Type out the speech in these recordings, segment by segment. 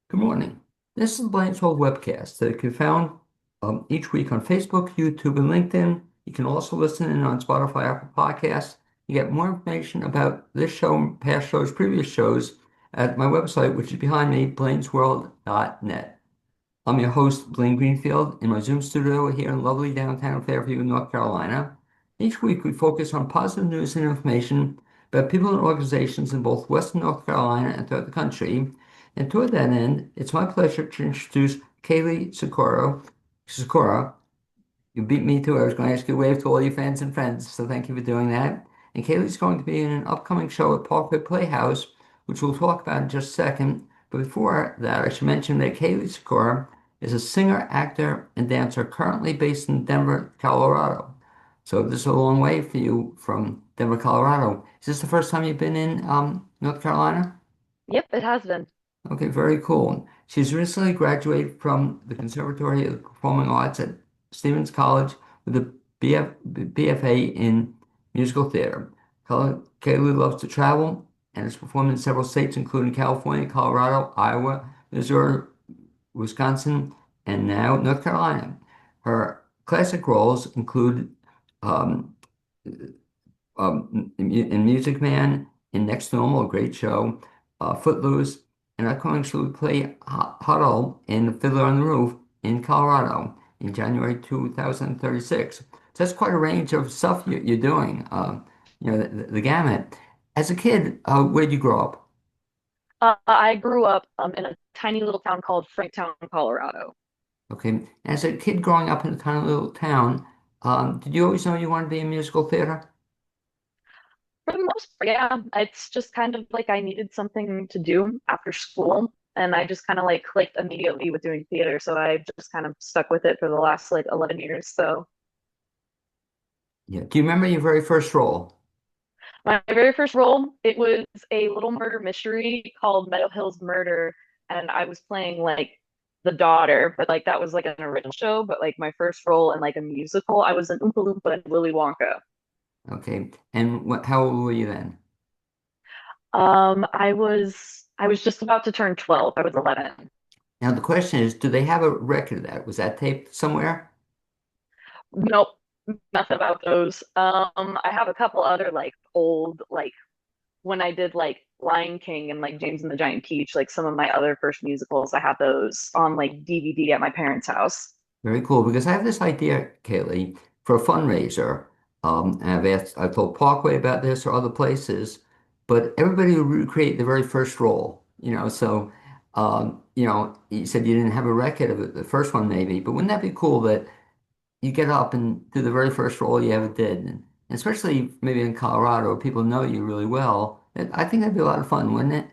Good morning. This is Blaine's Whole webcast that can be found each week on Facebook, YouTube, and LinkedIn. You can also listen in on Spotify, Apple Podcasts. You get more information about this show, past shows, previous shows at my website, which is behind me, blainsworld.net. I'm your host, Blaine Greenfield, in my Zoom studio here in lovely downtown Fairview, North Carolina. Each week, we focus on positive news and information about people and organizations in both Western North Carolina and throughout the country. And toward that end, it's my pleasure to introduce Kaley Sikora. Sikora, you beat me to it. I was going to ask you to wave to all your fans and friends, so thank you for doing that. And Kaylee's going to be in an upcoming show at Parkway Playhouse, which we'll talk about in just a second. But before that, I should mention that Kaley Sikora is a singer, actor, and dancer currently based in Denver, Colorado. So this is a long way for you from Denver, Colorado. Is this the first time you've been in North Carolina? Yep, it has been. Okay, very cool. She's recently graduated from the Conservatory of Performing Arts at Stevens College with a BFA in musical theater. Kaylee loves to travel and has performed in several states, including California, Colorado, Iowa, Missouri, Wisconsin, and now North Carolina. Her classic roles include um, in Music Man, in Next Normal, a great show, Footloose, and upcoming show we play Huddle in the Fiddler on the Roof in Colorado in January 2036. So that's quite a range of stuff you're doing, the gamut. As a kid, where'd you grow up? I grew up in a tiny little town called Franktown, Colorado. Okay, as a kid growing up in a tiny little town, did you always know you wanted to be in musical theater? For the most part, yeah, it's just kind of like I needed something to do after school, and I just kind of like clicked immediately with doing theater, so I just kind of stuck with it for the last like 11 years. So Yeah. Do you remember your very first role? my very first role, it was a little murder mystery called Meadow Hills Murder, and I was playing like the daughter, but like that was like an original show, but like my first role in like a musical, I was an Oompa Loompa in Willy Wonka. Okay, and how old were you then? I was just about to turn 12. I was 11. Now the question is, do they have a record of that? Was that taped somewhere? Nope, nothing about those. I have a couple other like old like when I did like Lion King and like James and the Giant Peach, like some of my other first musicals, I have those on like DVD at my parents' house. Very cool, because I have this idea, Kaylee, for a fundraiser. And I've told Parkway about this or other places, but everybody will recreate the very first role, so, you said you didn't have a record of it, the first one maybe, but wouldn't that be cool that you get up and do the very first role you ever did? And especially maybe in Colorado, where people know you really well. I think that'd be a lot of fun, wouldn't it?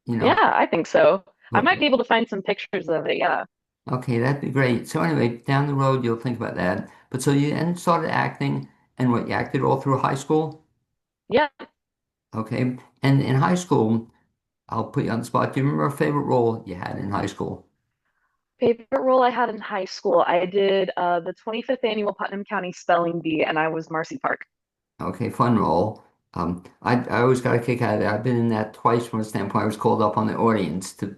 You know, Yeah, I think so. I but, might be able to find some pictures of it. Yeah. okay, that'd be great. So anyway, down the road, you'll think about that. But so you then started acting, and what, you acted all through high school? Yeah. Okay. And in high school, I'll put you on the spot. Do you remember a favorite role you had in high school? Favorite role I had in high school, I did the 25th annual Putnam County Spelling Bee, and I was Marcy Park. Okay, fun role. I always got a kick out of that. I've been in that twice from a standpoint. I was called up on the audience to,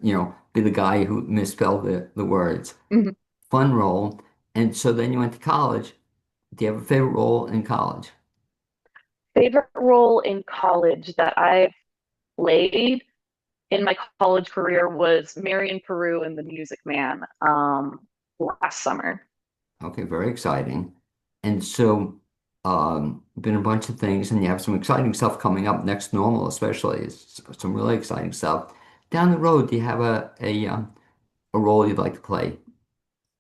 be the guy who misspelled the words. Mhm. Fun role. And so then you went to college. Do you have a favorite role in college? Favorite role in college that I played in my college career was Marion Peru in The Music Man last summer. Okay, very exciting. And so, been a bunch of things, and you have some exciting stuff coming up next normal, especially some really exciting stuff. Down the road, do you have a role you'd like to play?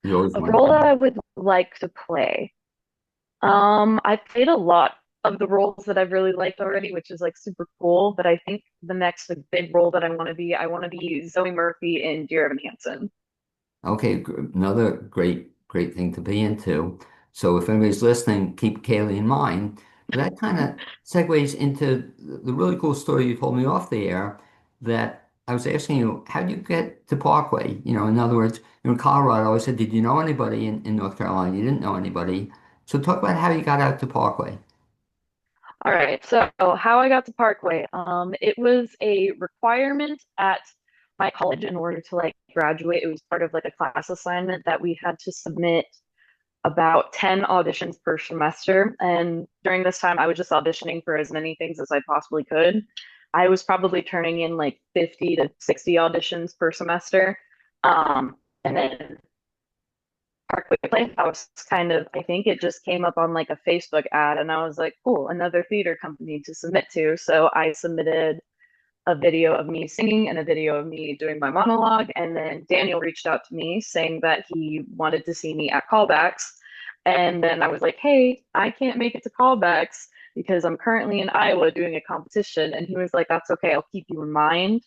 You always A want role that I would like to play. I've played a lot of the roles that I've really liked already, which is like super cool. But I think the next like, big role that I want to be Zoe Murphy in Dear Evan Hansen. Okay, another great thing to be into. So if anybody's listening, keep Kaylee in mind. But that kind of segues into the really cool story you told me off the air that I was asking you, how do you get to Parkway? In other words, you're in Colorado. I said, did you know anybody in North Carolina? You didn't know anybody. So talk about how you got out to Parkway. All right, so how I got to Parkway. It was a requirement at my college in order to like graduate. It was part of like a class assignment that we had to submit about 10 auditions per semester. And during this time, I was just auditioning for as many things as I possibly could. I was probably turning in like 50 to 60 auditions per semester. And then Parkway Place, I was kind of, I think it just came up on like a Facebook ad, and I was like, cool, another theater company to submit to. So I submitted a video of me singing and a video of me doing my monologue. And then Daniel reached out to me saying that he wanted to see me at callbacks. And then I was like, hey, I can't make it to callbacks because I'm currently in Iowa doing a competition. And he was like, that's okay, I'll keep you in mind.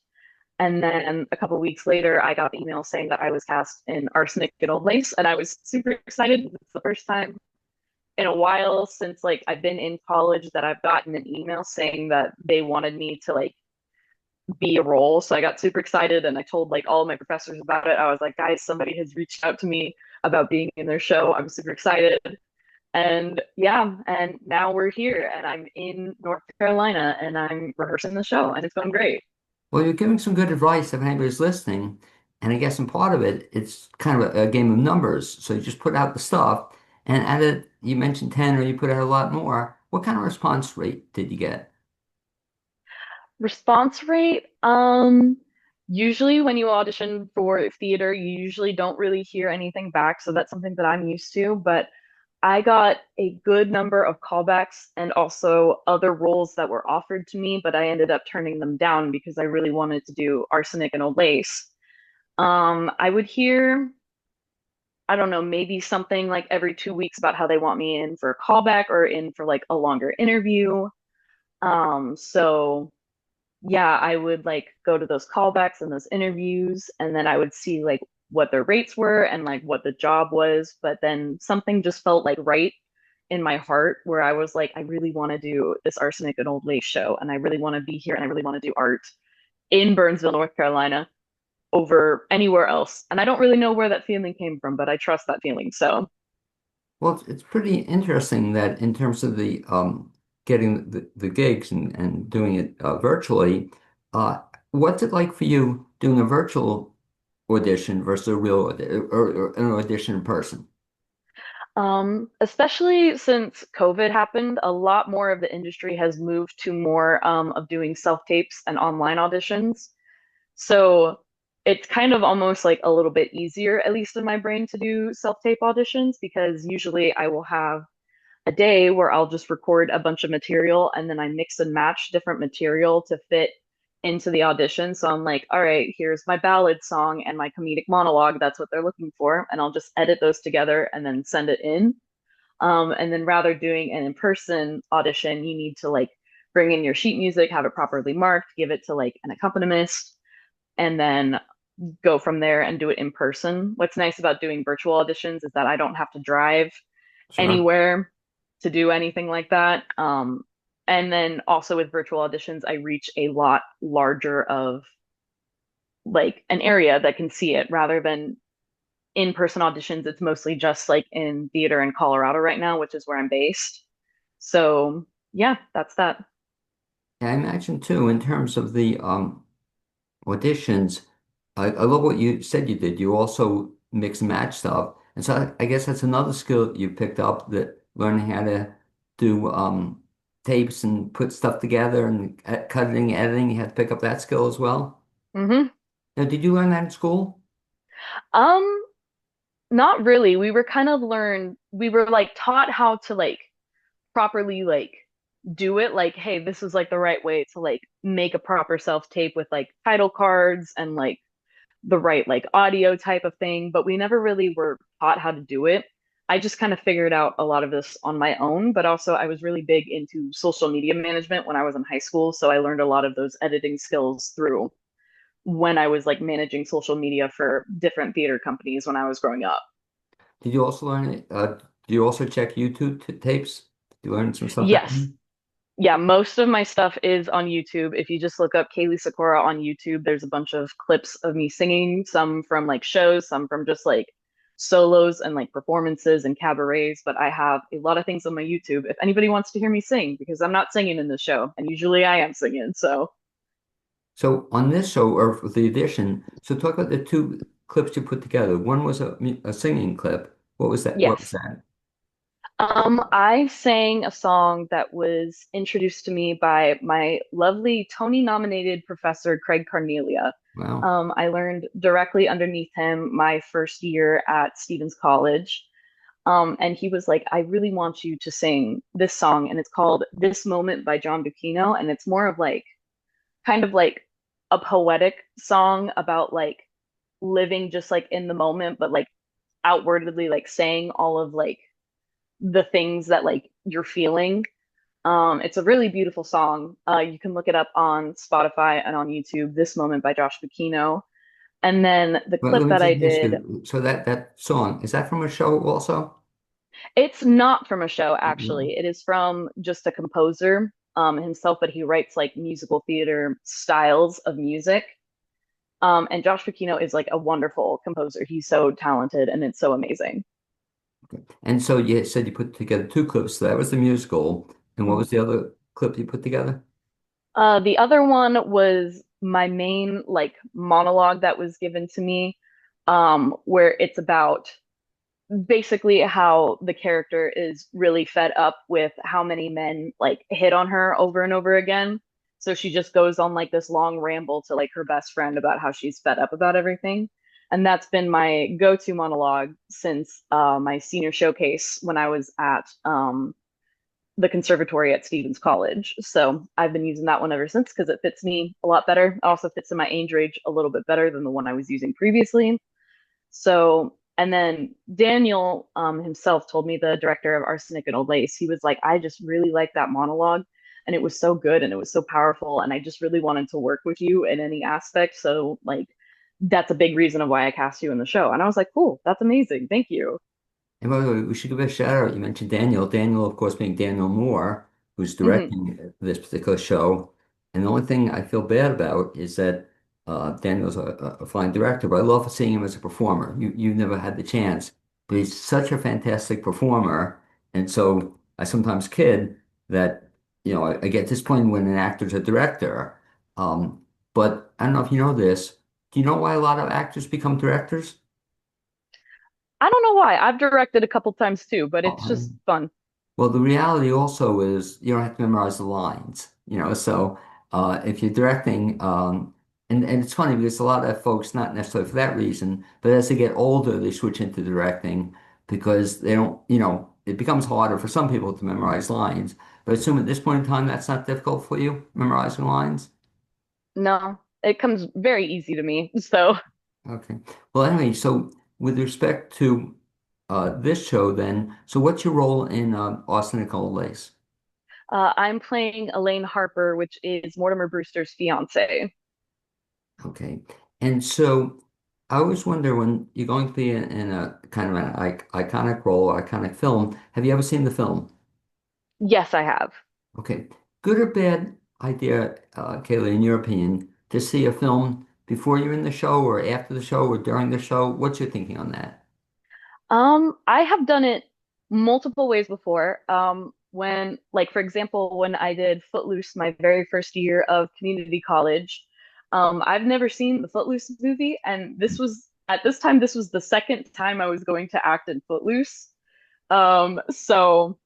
And then a couple of weeks later, I got the email saying that I was cast in Arsenic and Old Lace, and I was super excited. It's the first time in a while since like I've been in college that I've gotten an email saying that they wanted me to like be a role. So I got super excited and I told like all of my professors about it. I was like, guys, somebody has reached out to me about being in their show. I'm super excited. And yeah, and now we're here and I'm in North Carolina and I'm rehearsing the show and it's going great. Well, you're giving some good advice if anybody's listening. And I guess in part of it, it's kind of a game of numbers. So you just put out the stuff and at it, you mentioned 10 or you put out a lot more. What kind of response rate did you get? Response rate, usually when you audition for theater, you usually don't really hear anything back. So that's something that I'm used to. But I got a good number of callbacks and also other roles that were offered to me, but I ended up turning them down because I really wanted to do Arsenic and Old Lace. I would hear, I don't know, maybe something like every 2 weeks about how they want me in for a callback or in for like a longer interview. So yeah, I would like go to those callbacks and those interviews, and then I would see like what their rates were and like what the job was. But then something just felt like right in my heart where I was like, I really want to do this Arsenic and Old Lace show, and I really want to be here, and I really want to do art in Burnsville, North Carolina, over anywhere else. And I don't really know where that feeling came from, but I trust that feeling. So, Well, it's pretty interesting that in terms of the getting the gigs and doing it virtually, what's it like for you doing a virtual audition versus a real or an audition in person? especially since COVID happened, a lot more of the industry has moved to more of doing self-tapes and online auditions. So it's kind of almost like a little bit easier, at least in my brain, to do self-tape auditions because usually I will have a day where I'll just record a bunch of material and then I mix and match different material to fit into the audition. So I'm like, all right, here's my ballad song and my comedic monologue. That's what they're looking for. And I'll just edit those together and then send it in. And then rather doing an in-person audition, you need to like bring in your sheet music, have it properly marked, give it to like an accompanist, and then go from there and do it in person. What's nice about doing virtual auditions is that I don't have to drive Sure. anywhere to do anything like that. And then also with virtual auditions, I reach a lot larger of like an area that can see it rather than in-person auditions. It's mostly just like in theater in Colorado right now, which is where I'm based. So yeah, that's that. Yeah, I imagine too, in terms of the auditions, I love what you said you did. You also mix and match stuff. And so I guess that's another skill you picked up that learning how to do tapes and put stuff together and cutting, editing, you had to pick up that skill as well. Hmm. Now, did you learn that in school? Um, Not really. We were like taught how to like properly like do it. Like, hey, this is like the right way to like make a proper self-tape with like title cards and like the right like audio type of thing, but we never really were taught how to do it. I just kind of figured out a lot of this on my own, but also I was really big into social media management when I was in high school, so I learned a lot of those editing skills through when I was like managing social media for different theater companies when I was growing up. Did you also learn it? Do you also check YouTube tapes? Did you learn some stuff that way? Yes. Yeah, most of my stuff is on YouTube. If you just look up Kaley Sikora on YouTube, there's a bunch of clips of me singing, some from like shows, some from just like solos and like performances and cabarets. But I have a lot of things on my YouTube if anybody wants to hear me sing, because I'm not singing in this show, and usually I am singing. So So on this show, or for the edition, so talk about the two clips you put together. One was a singing clip. What was that? What was Yes. that? I sang a song that was introduced to me by my lovely Tony-nominated professor, Craig Carnelia. Wow. I learned directly underneath him my first year at Stevens College. And he was like, I really want you to sing this song, and it's called This Moment by John Bucchino. And it's more of like, kind of like a poetic song about like living just like in the moment, but like outwardly like saying all of like the things that like you're feeling. It's a really beautiful song. You can look it up on Spotify and on YouTube, This Moment by Josh Bikino. And then the But let clip me that I just ask did, you, so that song, is that from a show also? it's not from a show, No. actually. It is from just a composer himself, but he writes like musical theater styles of music. And Josh Bikino is like a wonderful composer. He's so talented and it's so amazing. And so you said you put together two clips. So that was the musical. And what Mhm. was the other clip you put together? The other one was my main like monologue that was given to me, where it's about basically how the character is really fed up with how many men like hit on her over and over again. So she just goes on like this long ramble to like her best friend about how she's fed up about everything. And that's been my go-to monologue since my senior showcase when I was at the conservatory at Stevens College. So I've been using that one ever since because it fits me a lot better. It also fits in my age range a little bit better than the one I was using previously. So, and then Daniel himself told me, the director of Arsenic and Old Lace, he was like, I just really like that monologue. And it was so good and it was so powerful. And I just really wanted to work with you in any aspect. So, like, that's a big reason of why I cast you in the show. And I was like, cool, that's amazing. Thank you. And by the way, we should give a shout out. You mentioned Daniel. Daniel, of course, being Daniel Moore, who's Hmm. directing this particular show. And the only thing I feel bad about is that Daniel's a fine director, but I love seeing him as a performer. You've never had the chance, but he's such a fantastic performer. And so I sometimes kid that, I get disappointed when an actor's a director. Um, but I don't know if you know this. Do you know why a lot of actors become directors? I don't know why. I've directed a couple times too, but it's Uh, just fun. Well, the reality also is you don't have to memorize the lines, So if you're directing, and it's funny because a lot of folks, not necessarily for that reason, but as they get older, they switch into directing because they don't, it becomes harder for some people to memorize lines. But I assume at this point in time, that's not difficult for you, memorizing lines. No, it comes very easy to me. So Okay. Well, anyway, so with respect to this show, then, so what's your role in Austin Nicole Lace? I'm playing Elaine Harper, which is Mortimer Brewster's fiance. Okay. And so I always wonder when you're going to be in a kind of an iconic role or iconic film, have you ever seen the film? Yes, I have. Okay. Good or bad idea, Kaylee, in your opinion, to see a film before you're in the show or after the show or during the show? What's your thinking on that? I have done it multiple ways before. When, like, for example, when I did Footloose my very first year of community college, I've never seen the Footloose movie, and this was at this time, this was the second time I was going to act in Footloose. So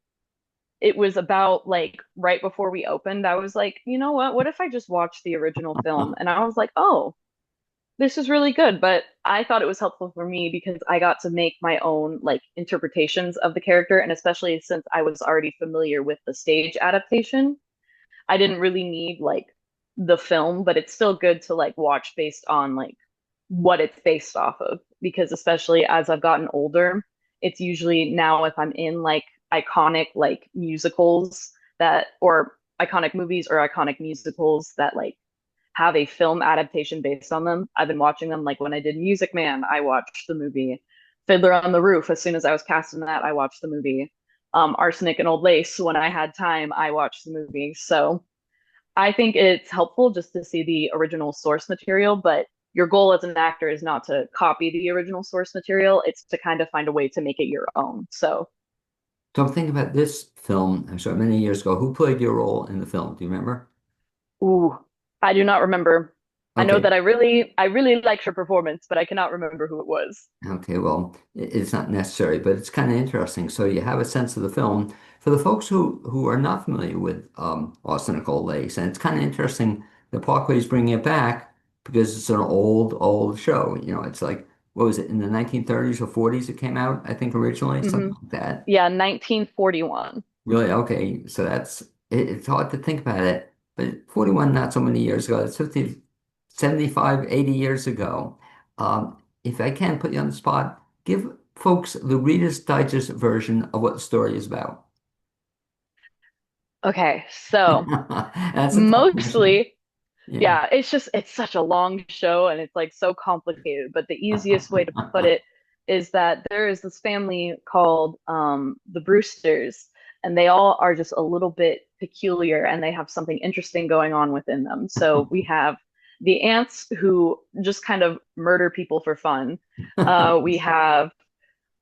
it was about like right before we opened, I was like, you know what? What if I just watched the original film? And I was like, oh, this is really good, but I thought it was helpful for me because I got to make my own like interpretations of the character, and especially since I was already familiar with the stage adaptation, I didn't really need like the film, but it's still good to like watch based on like what it's based off of because especially as I've gotten older, it's usually now if I'm in like iconic like musicals that or iconic movies or iconic musicals that like have a film adaptation based on them. I've been watching them. Like when I did Music Man, I watched the movie. Fiddler on the Roof, as soon as I was cast in that, I watched the movie. Arsenic and Old Lace, when I had time, I watched the movie. So I think it's helpful just to see the original source material, but your goal as an actor is not to copy the original source material. It's to kind of find a way to make it your own. So, So I'm thinking about this film, many years ago. Who played your role in the film? Do you remember? ooh, I do not remember. I know Okay. that I really liked her performance, but I cannot remember who it was. Okay, well, it's not necessary, but it's kind of interesting. So you have a sense of the film. For the folks who are not familiar with Arsenical Lakes, and it's kind of interesting that Parkway's bringing it back because it's an old show. You know, it's like, what was it, in the 1930s or 40s it came out, I think originally, Hmm. something like that. Yeah, 1941. Really? Okay, so it's hard to think about it, but 41, not so many years ago, it's 50, 75, 80 years ago. If I can put you on the spot, give folks the Reader's Digest version of what the story is about. Okay, so That's a tough question. mostly, Yeah. yeah, it's such a long show and it's like so complicated, but the easiest way to put it is that there is this family called the Brewsters, and they all are just a little bit peculiar and they have something interesting going on within them. So we have the aunts who just kind of murder people for fun. We have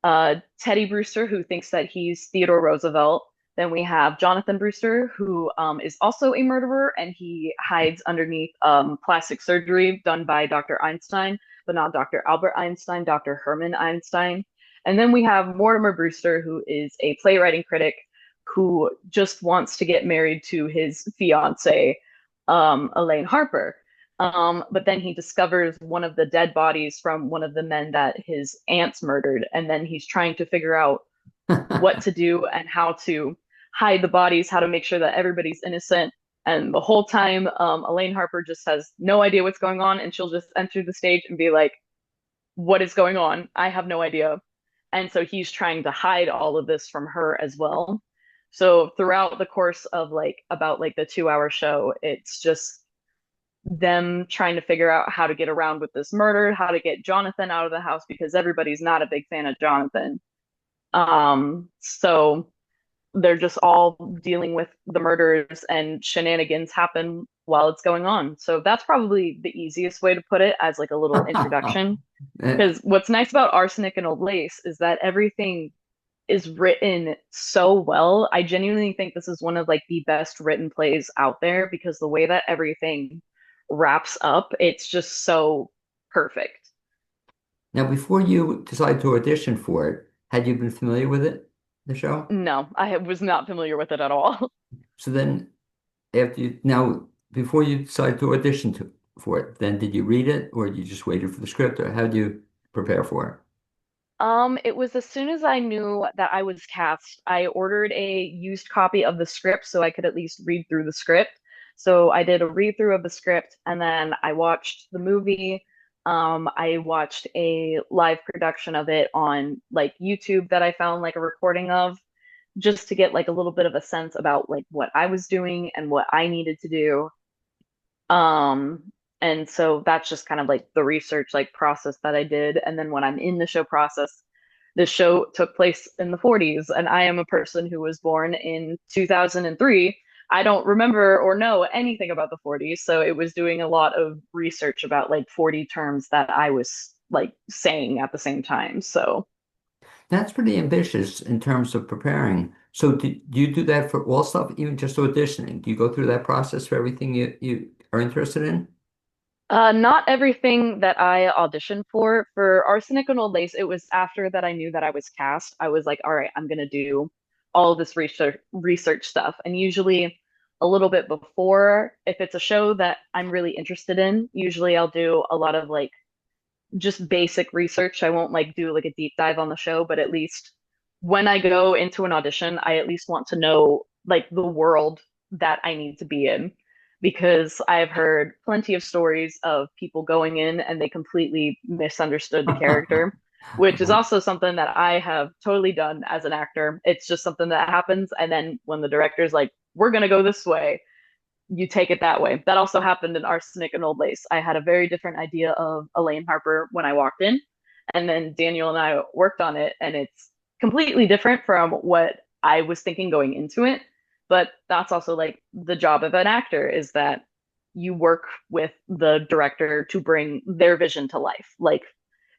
Teddy Brewster, who thinks that he's Theodore Roosevelt. Then we have Jonathan Brewster, who is also a murderer, and he hides underneath plastic surgery done by Dr. Einstein, but not Dr. Albert Einstein, Dr. Herman Einstein. And then we have Mortimer Brewster, who is a playwriting critic who just wants to get married to his fiancee, Elaine Harper. But then he discovers one of the dead bodies from one of the men that his aunts murdered, and then he's trying to figure out what to do and how to hide the bodies, how to make sure that everybody's innocent. And the whole time, Elaine Harper just has no idea what's going on, and she'll just enter the stage and be like, "What is going on? I have no idea." And so he's trying to hide all of this from her as well. So throughout the course of like about like the 2 hour show, it's just them trying to figure out how to get around with this murder, how to get Jonathan out of the house because everybody's not a big fan of Jonathan. So they're just all dealing with the murders and shenanigans happen while it's going on. So that's probably the easiest way to put it as like a little introduction. Eh, Because what's nice about Arsenic and Old Lace is that everything is written so well. I genuinely think this is one of like the best written plays out there because the way that everything wraps up, it's just so perfect. Now, before you decided to audition for it, had you been familiar with it, the show? No, was not familiar with it at all. So then after you now before you decided to audition for it, then did you read it or you just waited for the script or how do you prepare for it? It was as soon as I knew that I was cast, I ordered a used copy of the script so I could at least read through the script. So I did a read through of the script and then I watched the movie. I watched a live production of it on like YouTube that I found like a recording of just to get like a little bit of a sense about like what I was doing and what I needed to do. And so that's just kind of like the research like process that I did. And then when I'm in the show process, the show took place in the 40s, and I am a person who was born in 2003. I don't remember or know anything about the 40s, so it was doing a lot of research about like 40 terms that I was like saying at the same time. So That's pretty ambitious in terms of preparing. So do you do that for all stuff, even just auditioning? Do you go through that process for everything you are interested in? Not everything that I auditioned for. For Arsenic and Old Lace, it was after that I knew that I was cast. I was like, all right, I'm gonna do all of this research stuff. And usually a little bit before, if it's a show that I'm really interested in, usually I'll do a lot of like just basic research. I won't like do like a deep dive on the show, but at least when I go into an audition, I at least want to know like the world that I need to be in because I've heard plenty of stories of people going in and they completely misunderstood the character, which is also something that I have totally done as an actor. It's just something that happens. And then when the director's like, we're going to go this way, you take it that way. That also happened in Arsenic and Old Lace. I had a very different idea of Elaine Harper when I walked in, and then Daniel and I worked on it, and it's completely different from what I was thinking going into it. But that's also like the job of an actor is that you work with the director to bring their vision to life. Like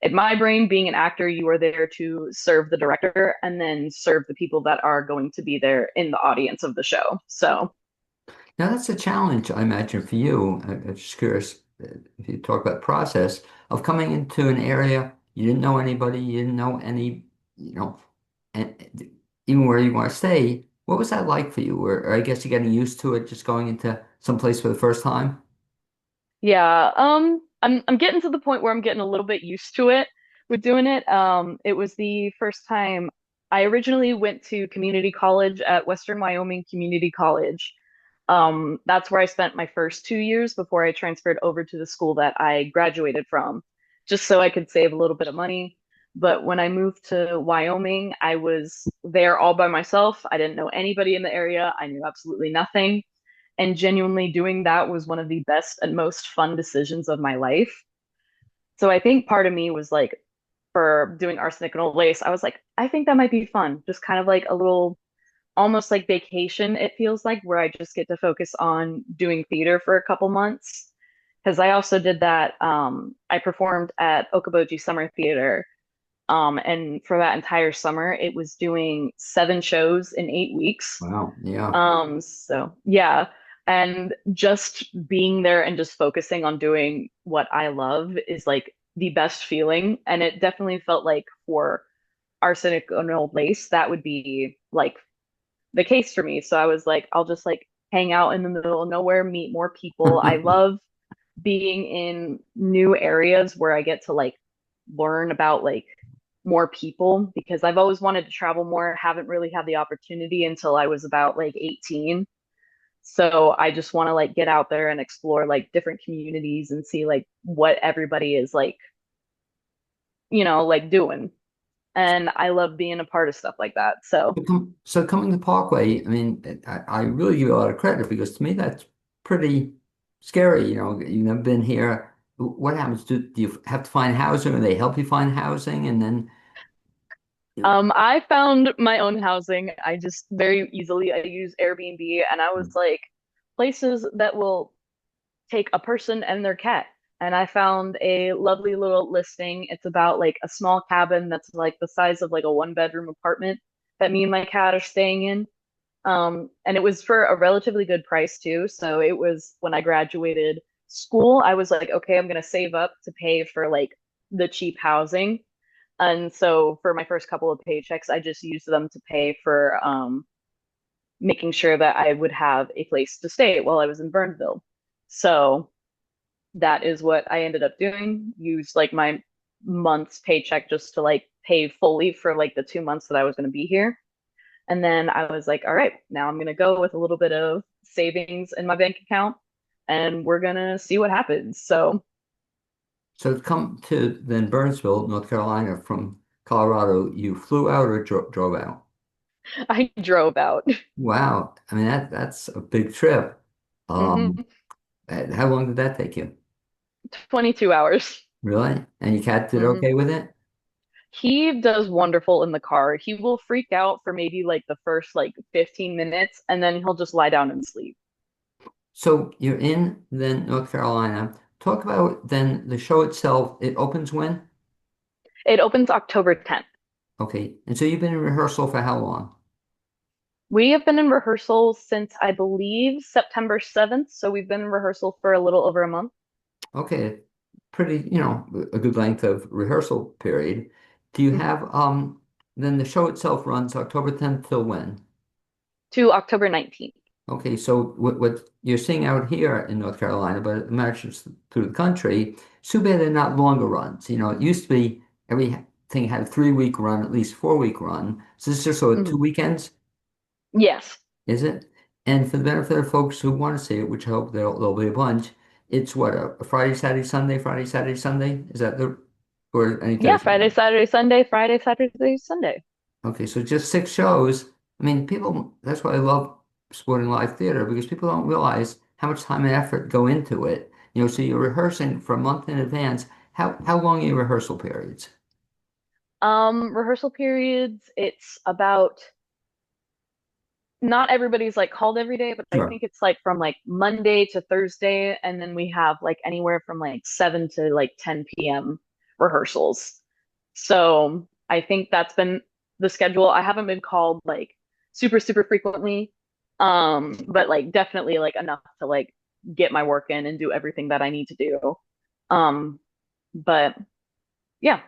in my brain, being an actor, you are there to serve the director and then serve the people that are going to be there in the audience of the show. So Now that's a challenge, I imagine, for you. I'm just curious. if you talk about process of coming into an area, you didn't know anybody, you didn't know any, you know, and even where you want to stay, what was that like for you? Or I guess you're getting used to it, just going into some place for the first time? Yeah, I'm getting to the point where I'm getting a little bit used to it with doing it. It was the first time I originally went to community college at Western Wyoming Community College. That's where I spent my first 2 years before I transferred over to the school that I graduated from, just so I could save a little bit of money. But when I moved to Wyoming, I was there all by myself. I didn't know anybody in the area. I knew absolutely nothing. And genuinely doing that was one of the best and most fun decisions of my life. So I think part of me was like, for doing arsenic and old lace, I was like, I think that might be fun. Just kind of like a little, almost like vacation, it feels like, where I just get to focus on doing theater for a couple months. Because I also did that. I performed at Okoboji Summer Theater. And for that entire summer, it was doing 7 shows in 8 weeks. Wow. Yeah. So yeah, and just being there and just focusing on doing what I love is like the best feeling. And it definitely felt like for Arsenic and Old Lace, that would be like the case for me. So I was like, I'll just like hang out in the middle of nowhere, meet more people. I love being in new areas where I get to like learn about like more people because I've always wanted to travel more, haven't really had the opportunity until I was about like 18. So I just want to like get out there and explore like different communities and see like what everybody is like, like doing. And I love being a part of stuff like that. So So coming to Parkway, I mean, I really give you a lot of credit because to me that's pretty scary. You've never been here. What happens? Do you have to find housing, or they help you find housing, and then I found my own housing. I just very easily I use Airbnb and I was like places that will take a person and their cat. And I found a lovely little listing. It's about like a small cabin that's like the size of like a 1 bedroom apartment that me and my cat are staying in. And it was for a relatively good price too. So it was when I graduated school, I was like, okay, I'm gonna save up to pay for like the cheap housing. And so for my first couple of paychecks, I just used them to pay for making sure that I would have a place to stay while I was in Burnsville. So that is what I ended up doing. Used like my month's paycheck just to like pay fully for like the 2 months that I was going to be here. And then I was like, all right, now I'm going to go with a little bit of savings in my bank account and we're going to see what happens. So so to come to then Burnsville, North Carolina from Colorado, you flew out or drove out? I drove out. Wow. I mean that's a big trip. Um, hmm how long did that take you? 22 hours. Really? And your cat did hmm okay with it? He does wonderful in the car. He will freak out for maybe like the first like 15 minutes and then he'll just lie down and sleep. So you're in then North Carolina. Talk about then the show itself. It opens when? It opens October 10th. Okay. And so you've been in rehearsal for how long? We have been in rehearsal since I believe September 7th. So we've been in rehearsal for a little over a month. Okay. Pretty, a good length of rehearsal period. Do you Mhm. have then the show itself runs October 10th till when? To October 19th. Okay, so what you're seeing out here in North Carolina, but matches through the country, it's too bad they're not longer runs. It used to be everything had a 3 week run, at least 4 week run. So this is just sort of two Mhm. weekends, Yes. is it? And for the benefit of folks who want to see it, which I hope there'll be a bunch, it's what, a Friday, Saturday, Sunday, Friday, Saturday, Sunday? Is that or any Yeah, Thursday? Friday, Saturday, Sunday, Friday, Saturday, Sunday. Okay, so just 6 shows. I mean, that's why I love sporting live theater because people don't realize how much time and effort go into it. So you're rehearsing for a month in advance. How long are your rehearsal periods? Rehearsal periods, it's about not everybody's like called every day, but I Sure. think it's like from like Monday to Thursday, and then we have like anywhere from like 7 to like 10 p.m. rehearsals. So I think that's been the schedule. I haven't been called like super, super frequently, but like definitely like enough to like get my work in and do everything that I need to do. Um, but yeah,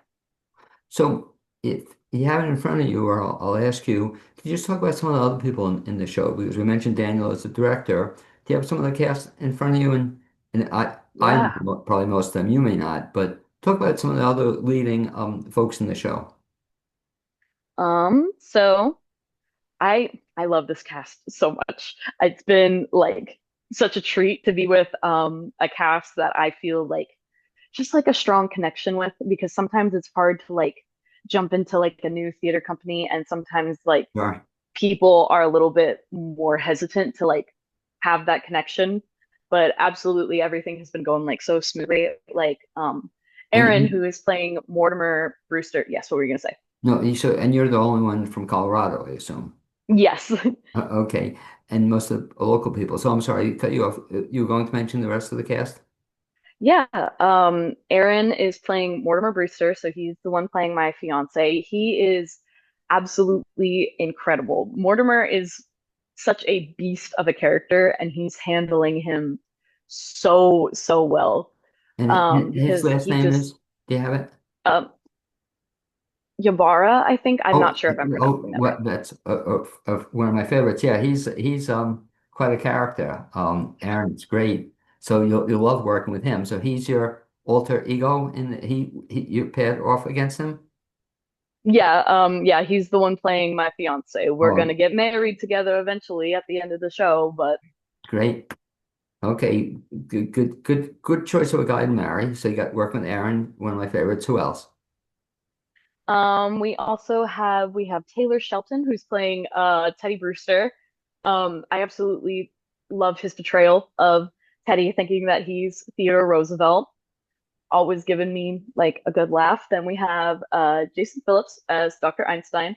So if you have it in front of you, or I'll ask you, could you just talk about some of the other people in the show? Because we mentioned Daniel as the director. Do you have some of the cast in front of you? And I yeah. know probably most of them. You may not, but talk about some of the other leading folks in the show. So I love this cast so much. It's been like such a treat to be with a cast that I feel like just like a strong connection with, because sometimes it's hard to like jump into like a new theater company, and sometimes like Sure. people are a little bit more hesitant to like have that connection. But absolutely everything has been going like so smoothly. Like Aaron, And who is playing Mortimer Brewster. Yes, what were you gonna say? no, and you're the only one from Colorado, I assume. Yes. Okay, and most of the local people. So I'm sorry, cut you off. You were going to mention the rest of the cast? Yeah, Aaron is playing Mortimer Brewster, so he's the one playing my fiance. He is absolutely incredible. Mortimer is such a beast of a character, and he's handling him so well. And his Because last he name just is, do you have it? um Yabara, I think. I'm not Oh, sure if I'm oh, pronouncing that right. well, that's one of my favorites. Yeah, he's quite a character. Aaron's great. So you'll love working with him. So he's your alter ego, and he you paired off against him. Yeah, he's the one playing my fiance. We're Oh, gonna get married together eventually at the end of the show, but great. Okay, good choice of a guy to marry. So you got working with Aaron, one of my favorites. Who else? we have Taylor Shelton, who's playing Teddy Brewster. I absolutely love his portrayal of Teddy, thinking that he's Theodore Roosevelt, always giving me like a good laugh. Then we have Jason Phillips as Dr. Einstein,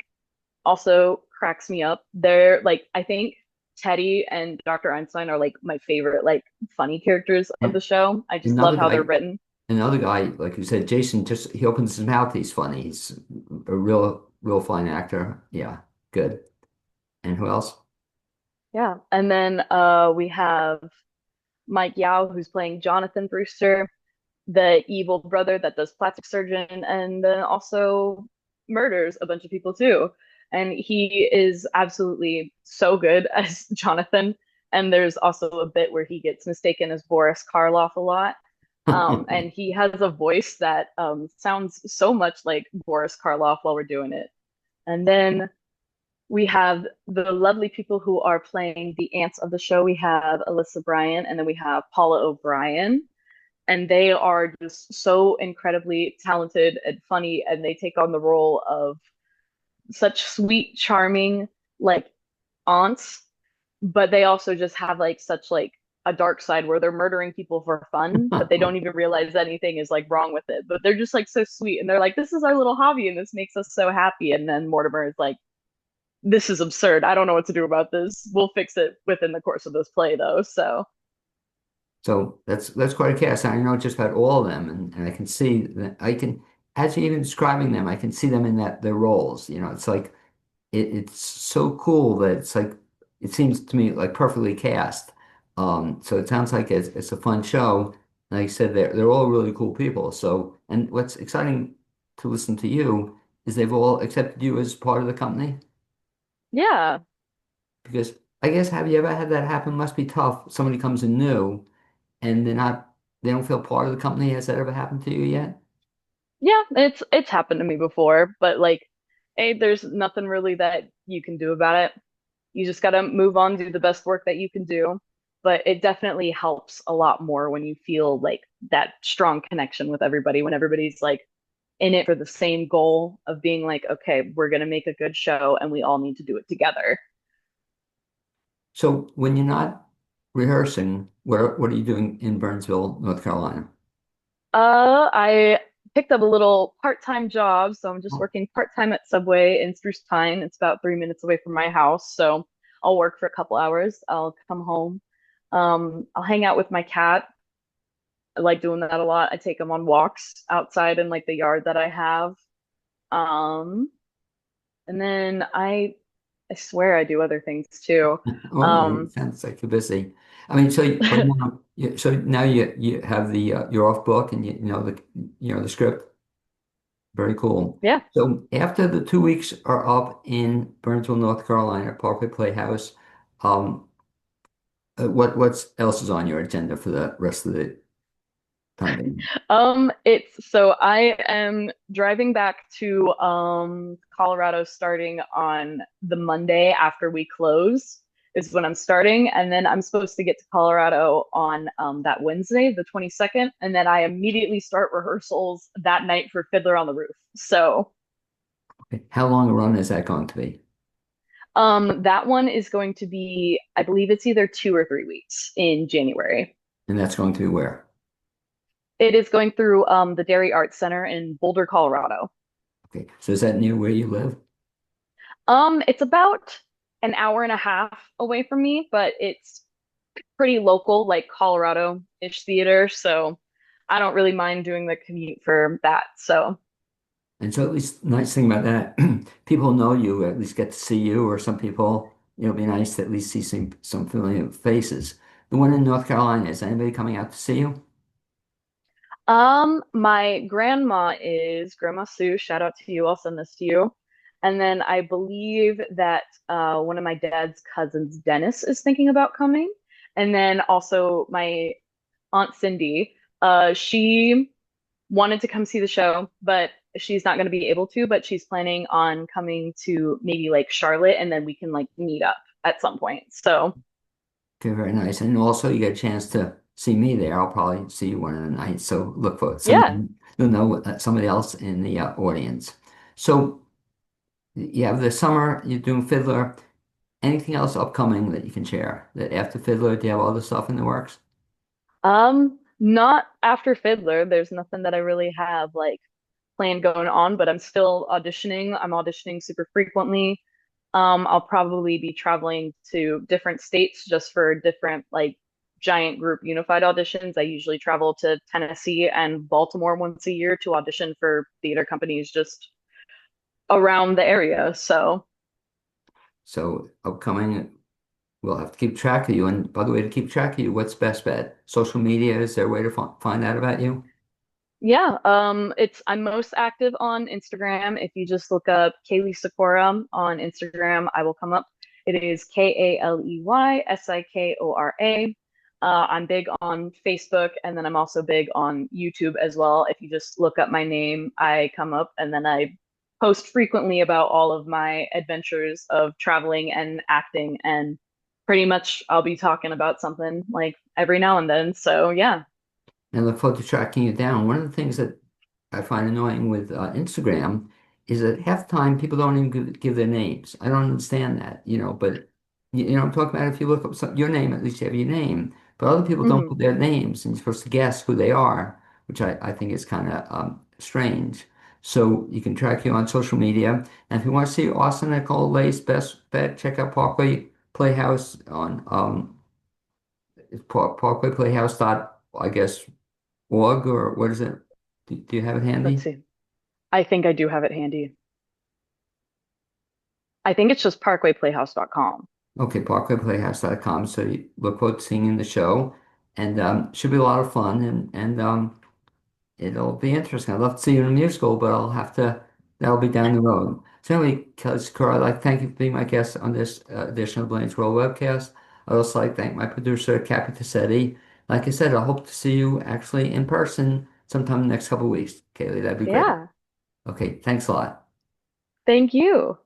also cracks me up. They're like, I think Teddy and Dr. Einstein are like my favorite like funny characters of And the show. I just love another how they're guy, written. another guy, like you said, Jason. Just he opens his mouth. He's funny. He's a real fine actor. Yeah, good. And who else? Yeah. And then we have Mike Yao, who's playing Jonathan Brewster, the evil brother that does plastic surgeon and then also murders a bunch of people too. And he is absolutely so good as Jonathan. And there's also a bit where he gets mistaken as Boris Karloff a lot. And he has a voice that sounds so much like Boris Karloff while we're doing it. And then we have the lovely people who are playing the aunts of the show. We have Alyssa Bryan, and then we have Paula O'Brien, and they are just so incredibly talented and funny, and they take on the role of such sweet, charming, like aunts, but they also just have like such like a dark side where they're murdering people for fun, but they don't even realize anything is like wrong with it. But they're just like so sweet, and they're like, "This is our little hobby, and this makes us so happy." And then Mortimer is like, "This is absurd. I don't know what to do about this. We'll fix it within the course of this play, though." So So that's quite a cast. I know just about all of them, and I can see that I can, as you're even describing them, I can see them in that their roles. It's like it's so cool that it's like it seems to me like perfectly cast. So it sounds like it's a fun show. Like I said, they're all really cool people. So, and what's exciting to listen to you is they've all accepted you as part of the company. yeah. Because I guess, have you ever had that happen? Must be tough. Somebody comes in new and they don't feel part of the company. Has that ever happened to you yet? Yeah, it's happened to me before, but like, hey, there's nothing really that you can do about it. You just gotta move on, do the best work that you can do. But it definitely helps a lot more when you feel like that strong connection with everybody, when everybody's like in it for the same goal of being like, okay, we're gonna make a good show and we all need to do it together. So when you're not rehearsing, what are you doing in Burnsville, North Carolina? I picked up a little part-time job, so I'm just Oh, working part-time at Subway in Spruce Pine. It's about 3 minutes away from my house, so I'll work for a couple hours. I'll come home. I'll hang out with my cat. I like doing that a lot. I take him on walks outside in like the yard that I have. Um, and then I swear I do other things too. well, no, it Um, sounds like you're busy. I mean, so right now So now you have the you're off book and you know the script. Very cool. Yeah. So after the 2 weeks are up in Burnsville, North Carolina, Parkway Playhouse, um, what else is on your agenda for the rest of the time being? It's so I am driving back to Colorado starting on the Monday after we close is when I'm starting, and then I'm supposed to get to Colorado on that Wednesday, the 22nd, and then I immediately start rehearsals that night for Fiddler on the Roof. So, How long a run is that going to be? that one is going to be, I believe it's either 2 or 3 weeks in January. And that's going to be where? It is going through the Dairy Arts Center in Boulder, Colorado. Okay. So is that near where you live? It's about an hour and a half away from me, but it's pretty local, like Colorado-ish theater, so I don't really mind doing the commute for that. So, And so at least nice thing about that, people know you, at least get to see you, or some people, it'll be nice to at least see some familiar faces. The one in North Carolina, is anybody coming out to see you? my grandma is Grandma Sue. Shout out to you. I'll send this to you. And then I believe that one of my dad's cousins, Dennis, is thinking about coming. And then also my Aunt Cindy. She wanted to come see the show, but she's not going to be able to, but she's planning on coming to maybe like Charlotte and then we can like meet up at some point. So, Okay, very nice. And also you get a chance to see me there. I'll probably see you one of the nights. So look for yeah. somebody, you'll know somebody else in the audience. So you have the summer, you're doing Fiddler. Anything else upcoming that you can share? That after Fiddler, do you have other stuff in the works? Not after Fiddler. There's nothing that I really have like planned going on, but I'm still auditioning. I'm auditioning super frequently. I'll probably be traveling to different states just for different like giant group unified auditions. I usually travel to Tennessee and Baltimore once a year to audition for theater companies just around the area. So, So upcoming, we'll have to keep track of you. And by the way, to keep track of you, what's best bet? Social media, is there a way to find out about you? yeah, I'm most active on Instagram. If you just look up Kaley Sikora on Instagram, I will come up. It is KaleySikora. I'm big on Facebook, and then I'm also big on YouTube as well. If you just look up my name, I come up, and then I post frequently about all of my adventures of traveling and acting, and pretty much I'll be talking about something like every now and then. So yeah. And look forward to tracking you down. One of the things that I find annoying with Instagram is that half the time people don't even give their names. I don't understand that, but I'm talking about if you look up your name, at least you have your name, but other people don't Mhm. put their names and you're supposed to guess who they are, which I think is kind of strange. So you can track you on social media. And if you want to see Austin Nicole Lay's best bet, check out Parkway Playhouse on Parkway Playhouse dot, I guess, org or what is it? Do you have it Let's handy? see. I think I do have it handy. I think it's just parkwayplayhouse.com. Okay, parkwayplayhouse.com. So you look forward to seeing you in the show, and should be a lot of fun, and it'll be interesting. I'd love to see you in a musical, but that'll be down the road. So anyway, Kelly Sikora, I'd like to thank you for being my guest on this edition of Blaine's World webcast. I'd also like to thank my producer, Cappy Tassetti. Like I said, I hope to see you actually in person sometime in the next couple of weeks. Kaylee, that'd be great. Yeah. Okay, thanks a lot. Thank you.